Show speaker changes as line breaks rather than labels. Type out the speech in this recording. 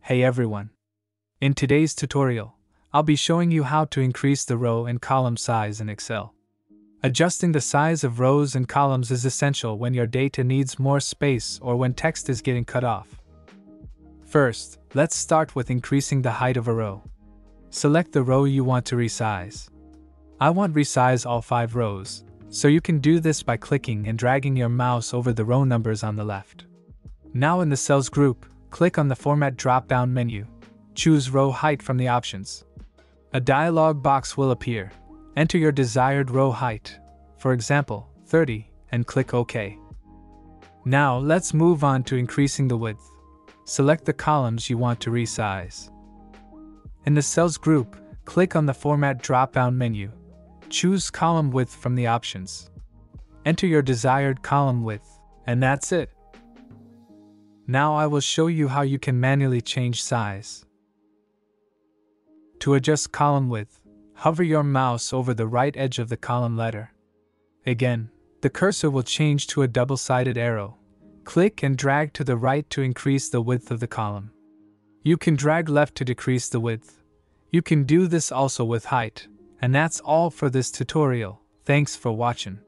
Hey everyone! In today's tutorial, I'll be showing you how to increase the row and column size in Excel. Adjusting the size of rows and columns is essential when your data needs more space or when text is getting cut off. First, let's start with increasing the height of a row. Select the row you want to resize. I want resize all 5 rows, so you can do this by clicking and dragging your mouse over the row numbers on the left. Now in the Cells group, click on the Format drop-down menu. Choose Row Height from the options. A dialog box will appear. Enter your desired row height, for example, 30, and click OK. Now let's move on to increasing the width. Select the columns you want to resize. In the Cells group, click on the Format drop-down menu. Choose Column Width from the options. Enter your desired column width, and that's it. Now I will show you how you can manually change size. To adjust column width, hover your mouse over the right edge of the column letter. Again, the cursor will change to a double-sided arrow. Click and drag to the right to increase the width of the column. You can drag left to decrease the width. You can do this also with height. And that's all for this tutorial. Thanks for watching.